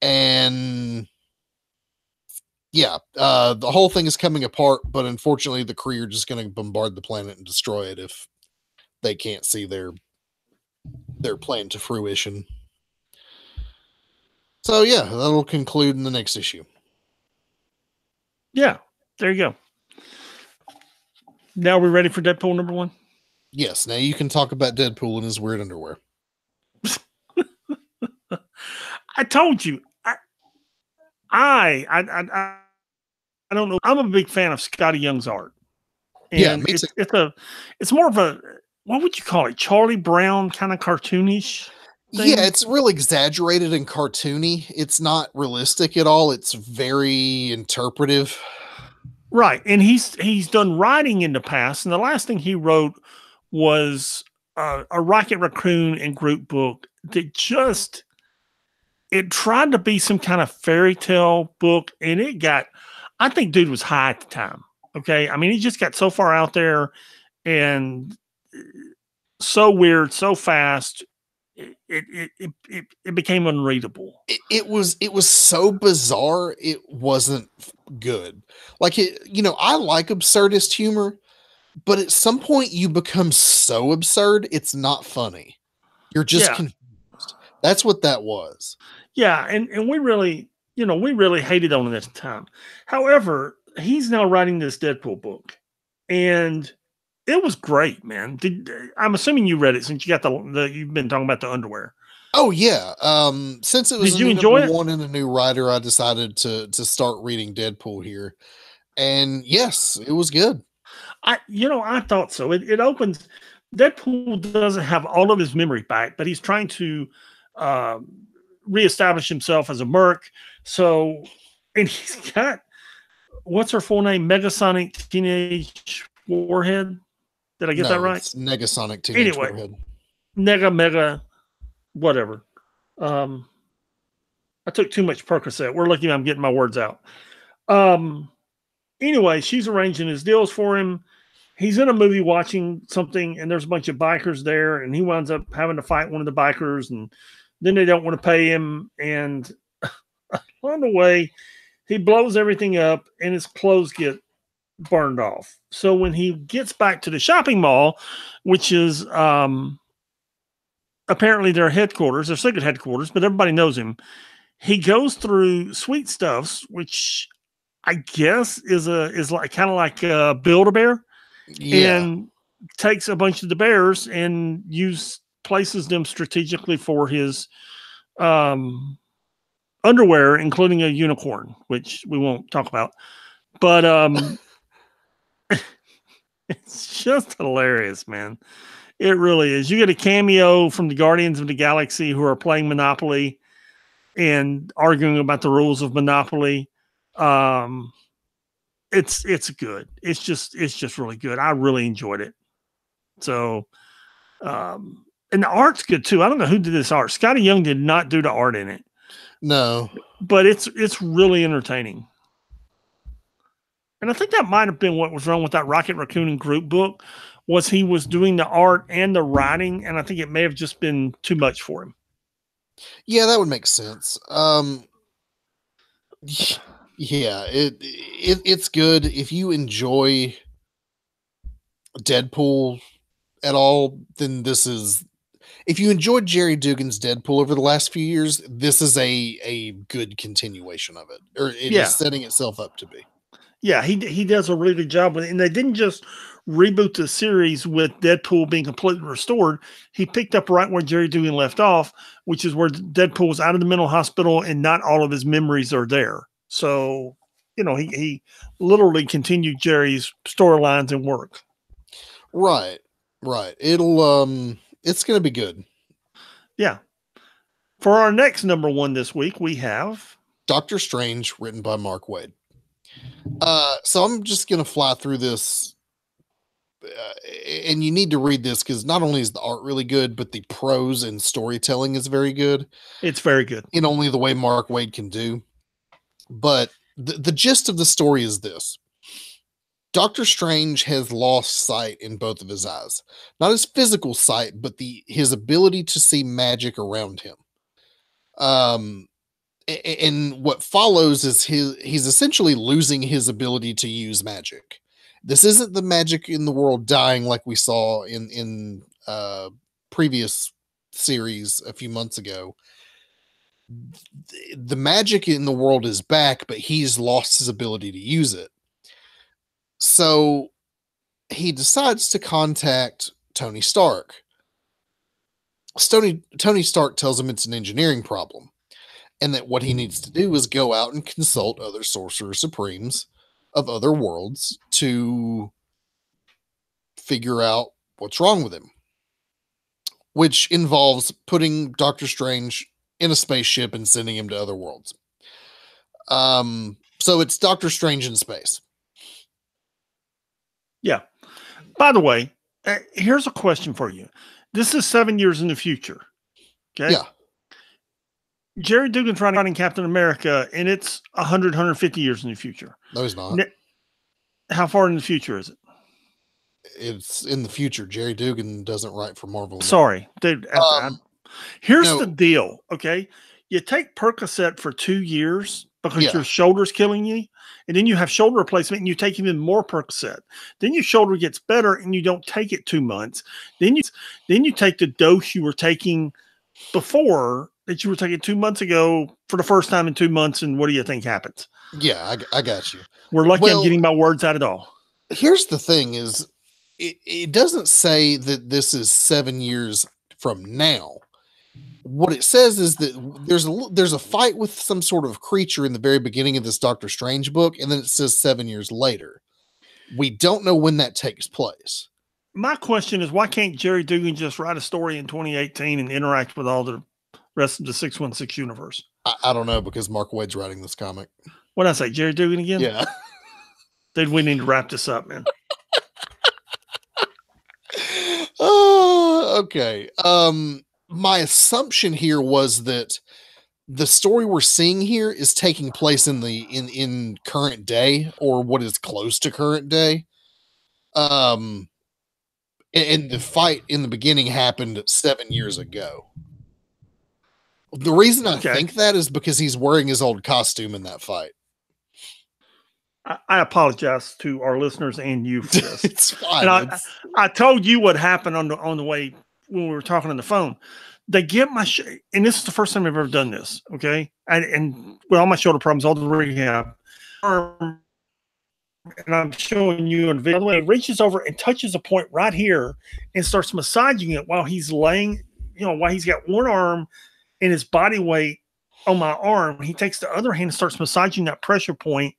And yeah, the whole thing is coming apart, but unfortunately the Kree are just going to bombard the planet and destroy it if they can't see their plan to fruition. So yeah, that'll conclude in the next issue. Yeah, there you go. Now we're ready for Deadpool number 1? Yes, now you can talk about Deadpool and his weird underwear. I told you. I don't know. I'm a big fan of Scotty Young's art. And yeah, me too. It's more of a, what would you call it? Charlie Brown kind of cartoonish thing? Yeah, it's real exaggerated and cartoony. It's not realistic at all. It's very interpretive. Right. And he's done writing in the past. And the last thing he wrote was a Rocket Raccoon and Groot book that just, it tried to be some kind of fairy tale book. And I think dude was high at the time. Okay. I mean, he just got so far out there and so weird, so fast. It became unreadable. It was so bizarre. It wasn't good. Like I like absurdist humor, but at some point you become so absurd, it's not funny. You're just confused. That's what that was. Yeah. And we really hated on him at the time. However, he's now writing this Deadpool book, and it was great, man. I'm assuming you read it since you got you've been talking about the underwear. Oh yeah. Since it was Did you enjoy it? One in a new writer, I decided to start reading Deadpool here. And yes, it was good. I thought so. It opens. Deadpool doesn't have all of his memory back, but he's trying to reestablish himself as a merc. So, and he's got, what's her full name? Megasonic Teenage Warhead. Did I get that right? It's Negasonic Teenage Warhead. Mega, whatever. I took too much Percocet. We're lucky I'm getting my words out. Anyway, she's arranging his deals for him. He's in a movie watching something, and there's a bunch of bikers there, and he winds up having to fight one of the bikers, and then they don't want to pay him. And on the way, he blows everything up, and his clothes get burned off. So when he gets back to the shopping mall, which is apparently their headquarters, their secret headquarters, but everybody knows him, he goes through Sweet Stuffs, which I guess is like kind of like Build-A-Bear, and takes a bunch of the bears and places them strategically for his underwear, including a unicorn, which we won't talk about. But It's just hilarious, man. It really is. You get a cameo from the Guardians of the Galaxy who are playing Monopoly and arguing about the rules of Monopoly. It's good. It's just really good. I really enjoyed it. So, and the art's good too. I don't know who did this art. Scotty Young did not do the art in it. No, but it's really entertaining. And I think that might have been what was wrong with that Rocket Raccoon and Groot book, was he was doing the art and the writing, and I think it may have just been too much for him. Yeah, that would make sense. Yeah, it's good if you enjoy Deadpool at all. Then this is, if you enjoyed Jerry Dugan's Deadpool over the last few years, this is a good continuation of it, or it is setting itself up to be. Yeah, he does a really good job with it, and they didn't just reboot the series with Deadpool being completely restored. He picked up right where Jerry Dugan left off, which is where Deadpool was out of the mental hospital and not all of his memories are there. So, he literally continued Jerry's storylines and work. Right. It's going to be good. Yeah. For our next number one this week, we have Doctor Strange, written by Mark Waid. So I'm just going to fly through this, and you need to read this because not only is the art really good, but the prose and storytelling is very good. It's very good in only the way Mark Waid can do. But the gist of the story is this: Doctor Strange has lost sight in both of his eyes, not his physical sight, but his ability to see magic around him. And what follows is he's essentially losing his ability to use magic. This isn't the magic in the world dying like we saw in previous series a few months ago. The magic in the world is back, but he's lost his ability to use it. So he decides to contact Tony Stark. Tony Stark tells him it's an engineering problem, and that what he needs to do is go out and consult other Sorcerer Supremes of other worlds to figure out what's wrong with him, which involves putting Doctor Strange in a spaceship and sending him to other worlds. So it's Doctor Strange in space. Yeah. By the way, here's a question for you. This is 7 years in the future. Okay. Yeah. Jerry Dugan's writing Captain America, and it's 100, 150 years in the future. No, he's not. How far in the future is it? It's in the future. Jerry Dugan doesn't write for Marvel. Sorry, dude. Here's the deal, okay? You take Percocet for 2 years because your shoulder's killing you, and then you have shoulder replacement, and you take even more Percocet. Then your shoulder gets better, and you don't take it 2 months. Then you take the dose you were taking before that you were taking 2 months ago for the first time in 2 months, and what do you think happens? Yeah, I got you. We're lucky I'm getting my words out at all. Here's the thing is, it doesn't say that this is 7 years from now. What it says is that there's a fight with some sort of creature in the very beginning of this Doctor Strange book, and then it says 7 years later. We don't know when that takes place. My question is, why can't Jerry Dugan just write a story in 2018 and interact with all the rest of the 616 universe? I don't know, because Mark Waid's writing this comic. What did I say, Jerry Dugan again? Yeah. Dude, we need to wrap this up, man. Okay. My assumption here was that the story we're seeing here is taking place in current day, or what is close to current day. And the fight in the beginning happened 7 years ago. The reason I think that is because he's wearing his old costume in that fight. I apologize to our listeners and you for this. It's fine. And I told you what happened on the way when we were talking on the phone. They get my and this is the first time I've ever done this. Okay, and with all my shoulder problems, all the rehab, and I'm showing you in video. By the way, he reaches over and touches a point right here and starts massaging it while he's laying. While he's got one arm and his body weight on my arm, he takes the other hand and starts massaging that pressure point.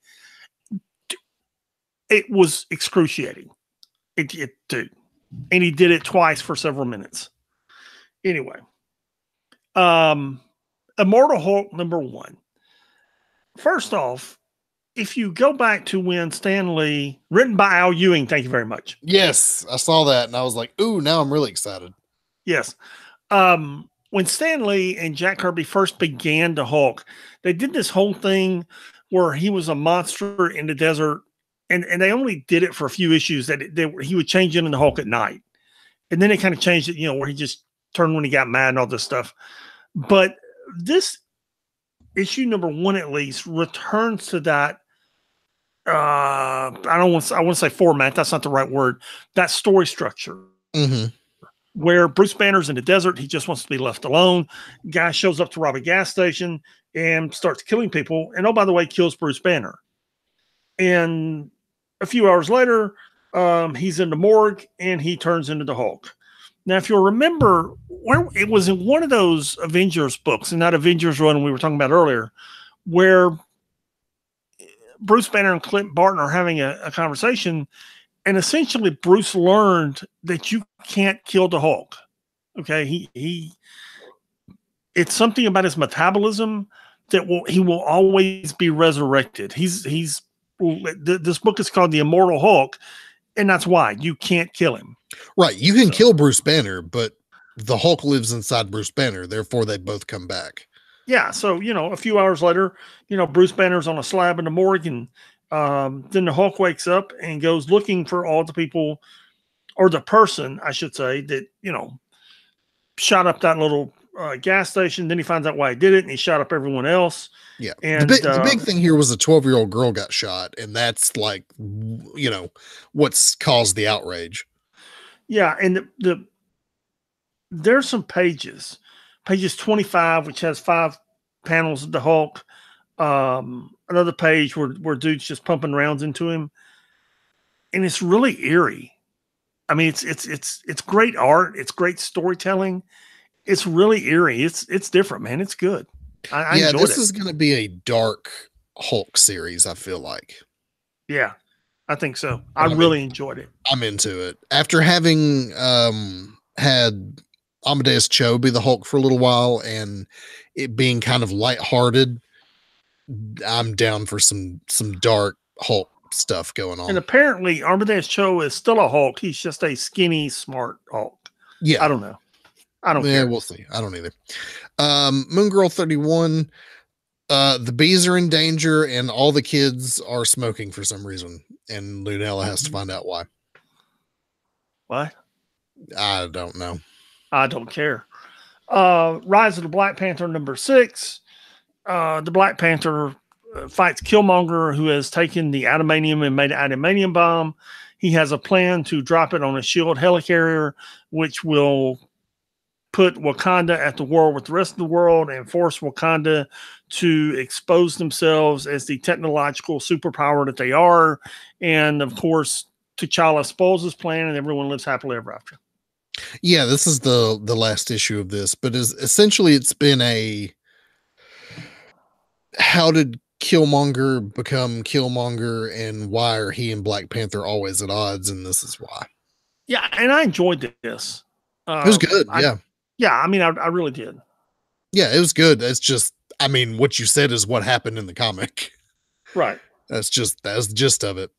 It was excruciating. Dude. And he did it twice for several minutes. Anyway, Immortal Hulk #1. First off, if you go back to when Stan Lee, written by Al Ewing, thank you very much. Yes, I saw that and I was like, ooh, now I'm really excited. Yes. When Stan Lee and Jack Kirby first began to Hulk, they did this whole thing where he was a monster in the desert, and they only did it for a few issues that he would change into the Hulk at night. And then they kind of changed it, where he just turned when he got mad and all this stuff. But this issue #1 at least returns to that. I want to say format. That's not the right word. That story structure. Mm-hmm. Where Bruce Banner's in the desert, he just wants to be left alone. Guy shows up to rob a gas station and starts killing people. And oh, by the way, kills Bruce Banner. And a few hours later, he's in the morgue and he turns into the Hulk. Now, if you'll remember, it was in one of those Avengers books, and that Avengers run we were talking about earlier, where Bruce Banner and Clint Barton are having a conversation. And essentially, Bruce learned that you can't kill the Hulk. Okay, it's something about his metabolism that he will always be resurrected. This book is called The Immortal Hulk, and that's why you can't kill him. Right, you can kill Bruce Banner, but the Hulk lives inside Bruce Banner. Therefore, they both come back. Yeah, so a few hours later, Bruce Banner's on a slab in the morgue, and then the Hulk wakes up and goes looking for all the people, or the person, I should say, that, shot up that little gas station. Then he finds out why he did it, and he shot up everyone else. Yeah. And the big thing here was a 12-year-old girl got shot, and that's like, what's caused the outrage. Yeah. And there's some pages 25, which has 5 panels of the Hulk. Another page where dude's just pumping rounds into him, and it's really eerie. I mean, it's great art. It's great storytelling. It's really eerie. It's different, man. It's good. I enjoyed it. This is going to be a dark Hulk series, I feel like. Yeah, I think so. I really enjoyed it. I'm into it. After having had Amadeus Cho be the Hulk for a little while and it being kind of lighthearted, I'm down for some dark Hulk stuff going on. And apparently Amadeus Cho is still a Hulk. He's just a skinny, smart Hulk. Yeah. I don't know. I don't care. We'll see. I don't either. Moon Girl 31. The bees are in danger and all the kids are smoking for some reason. And Lunella has to find out why. What? I don't know. I don't care. Rise of the Black Panther #6. The Black Panther fights Killmonger, who has taken the adamantium and made an adamantium bomb. He has a plan to drop it on a SHIELD helicarrier, which will put Wakanda at the war with the rest of the world and force Wakanda to expose themselves as the technological superpower that they are. And of course, T'Challa spoils his plan and everyone lives happily ever after. Yeah, this is the last issue of this, but essentially it's been a how did Killmonger become Killmonger and why are he and Black Panther always at odds, and this is why. Yeah, and I enjoyed this. It was good. Yeah, I mean, I really did. Yeah, it was good. It's just, I mean, what you said is what happened in the comic. Right. That's the gist of it.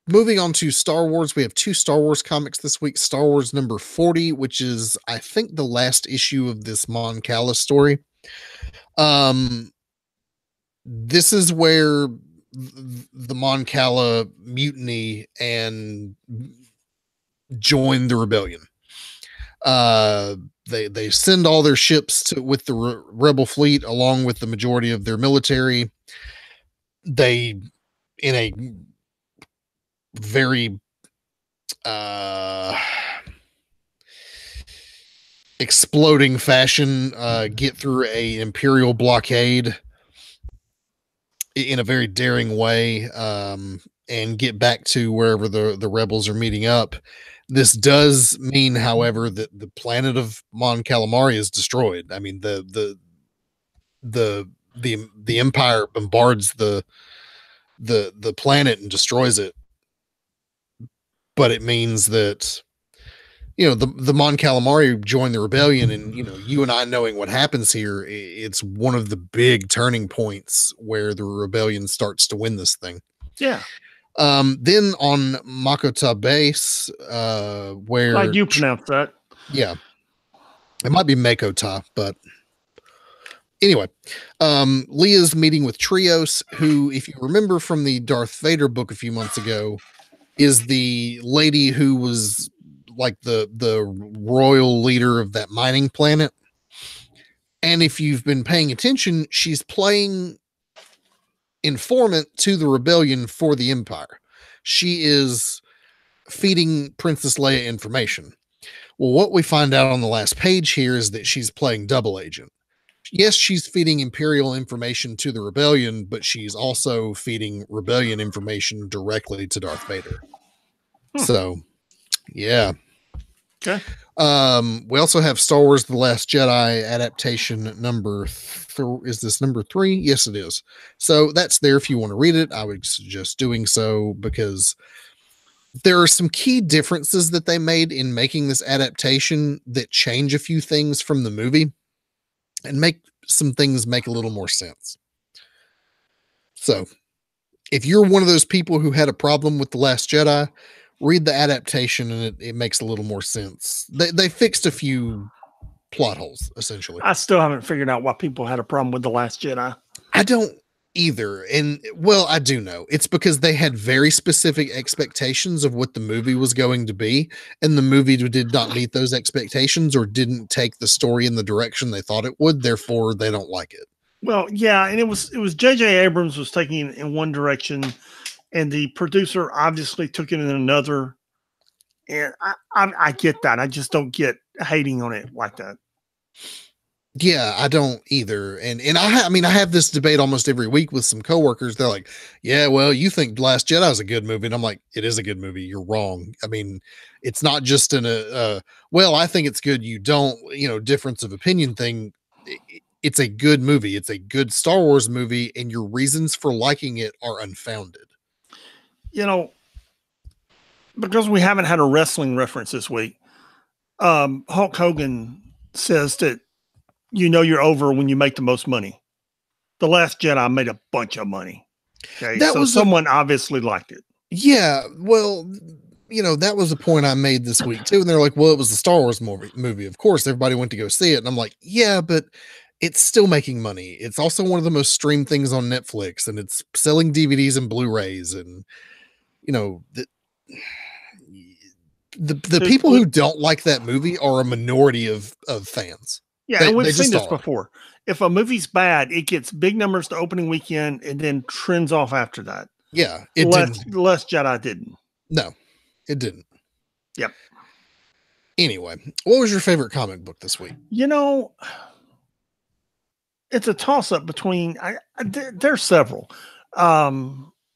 Moving on to Star Wars, we have 2 Star Wars comics this week. Star Wars #40, which is, I think, the last issue of this Mon Cala story. This is where the Mon Cala mutiny and join the rebellion. They send all their ships with the rebel fleet along with the majority of their military. They, in a very exploding fashion, get through a Imperial blockade in a very daring way, and get back to wherever the rebels are meeting up. This does mean, however, that the planet of Mon Calamari is destroyed. I mean, the Empire bombards the planet and destroys it. but it means that, the Mon Calamari joined the rebellion, and, you and I knowing what happens here, it's one of the big turning points where the rebellion starts to win this thing. Yeah. Then on Makota base, where Like you pronounce that. Yeah. It might be Makota, but anyway, Leah's meeting with Trios, who, if you remember from the Darth Vader book a few months ago, is the lady who was like the royal leader of that mining planet. And if you've been paying attention, she's playing informant to the rebellion for the Empire. She is feeding Princess Leia information. Well, what we find out on the last page here is that she's playing double agent. Yes, she's feeding Imperial information to the rebellion, but she's also feeding rebellion information directly to Darth Vader. So, yeah. Okay. We also have Star Wars The Last Jedi adaptation number is this number 3? Yes, it is. So that's there if you want to read it. I would suggest doing so because there are some key differences that they made in making this adaptation that change a few things from the movie and make some things make a little more sense. So if you're one of those people who had a problem with The Last Jedi, read the adaptation and it makes a little more sense. They fixed a few plot holes, essentially. I still haven't figured out why people had a problem with The Last Jedi. I don't either. And well, I do know. It's because they had very specific expectations of what the movie was going to be, and the movie did not meet those expectations or didn't take the story in the direction they thought it would. Therefore, they don't like it. Well, yeah, and it was J.J. Abrams was taking it in one direction, and the producer obviously took it in another. And I get that. I just don't get hating on it like that. Yeah, I don't either. And I have this debate almost every week with some coworkers. They're like, yeah, well, you think Last Jedi is a good movie. And I'm like, it is a good movie. You're wrong. I mean, it's not just well, I think it's good. You don't, difference of opinion thing. It's a good movie. It's a good Star Wars movie. And your reasons for liking it are unfounded. Because we haven't had a wrestling reference this week, Hulk Hogan says that you're over when you make the most money. The Last Jedi made a bunch of money. Okay, so someone obviously liked it. Yeah, well, that was the point I made this week too. And they're like, well, it was the Star Wars movie. Of course, everybody went to go see it. And I'm like, yeah, but it's still making money. It's also one of the most streamed things on Netflix, and it's selling DVDs and Blu-rays. And, the people who don't like that movie are a minority of fans. Yeah, and we've seen this before. If a movie's bad, it gets big numbers to opening weekend and then trends off after that. Yeah, Last Jedi didn't. No, it didn't. Yep. Anyway, what was your favorite comic book this week? It's a toss-up between there's several.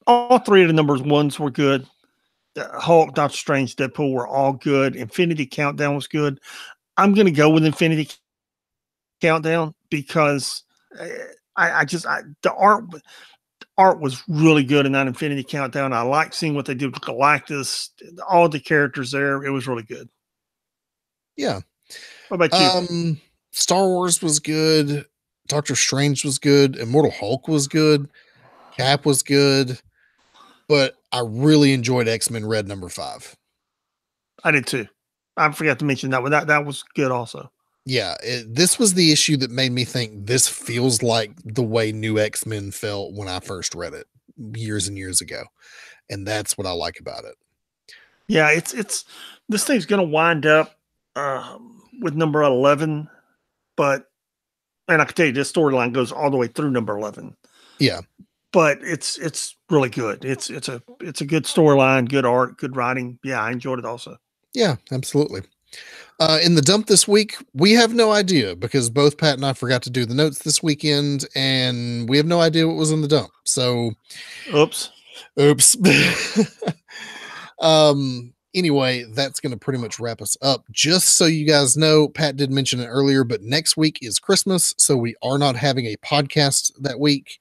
All three of the numbers ones were good. Hulk, Doctor Strange, Deadpool were all good. Infinity Countdown was good. I'm going to go with Infinity Countdown because the art was really good in that Infinity Countdown. I like seeing what they did with Galactus, all the characters there. It was really good. Yeah. What about you? Star Wars was good. Doctor Strange was good. Immortal Hulk was good. Cap was good. But I really enjoyed X-Men Red #5. I did too. I forgot to mention that one. That was good also. Yeah, this was the issue that made me think this feels like the way New X-Men felt when I first read it years and years ago. And that's what I like about it. Yeah, it's this thing's going to wind up with number 11, and I can tell you this storyline goes all the way through number 11. Yeah. But it's really good. It's a good storyline, good art, good writing. Yeah, I enjoyed it also. Yeah, absolutely. In the dump this week, we have no idea because both Pat and I forgot to do the notes this weekend, and we have no idea what was in the dump. So, oops. Anyway, that's going to pretty much wrap us up. Just so you guys know, Pat did mention it earlier, but next week is Christmas, so we are not having a podcast that week.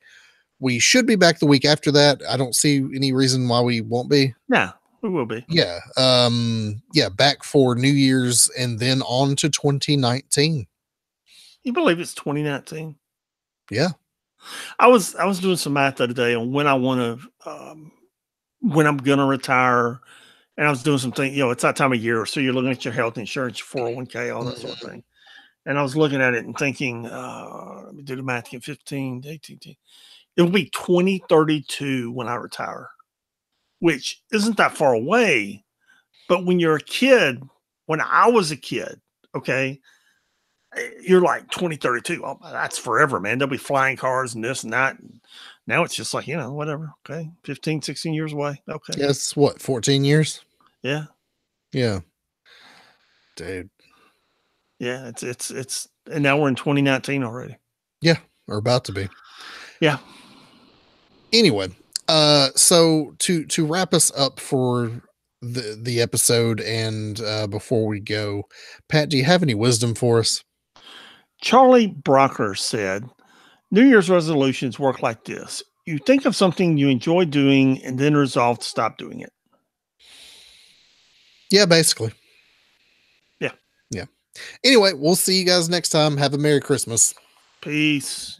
We should be back the week after that. I don't see any reason why we won't be. No, We will be. Yeah. Yeah, back for New Year's and then on to 2019. You believe it's 2019? Yeah. I was doing some math the other day on when I want to when I'm gonna retire, and I was doing some things. You know, it's that time of year, so you're looking at your health insurance, your 401k, all that sort of thing. And I was looking at it and thinking, let me do the math again, 15, 18, it will be 2032 when I retire, which isn't that far away. But when you're a kid, when I was a kid, okay, you're like 2032. Oh, that's forever, man. There'll be flying cars and this and that. And now it's just like, whatever. Okay. 15, 16 years away. Okay. Yes. What, 14 years? Yeah. Yeah. Dude. Yeah. It's, and now we're in 2019 already. Yeah. Or about to be. Yeah. Anyway, so to wrap us up for the episode and before we go, Pat, do you have any wisdom for us? Charlie Brockler said, New Year's resolutions work like this. You think of something you enjoy doing and then resolve to stop doing it. Yeah, basically. Yeah. Yeah. Anyway, we'll see you guys next time. Have a Merry Christmas. Peace.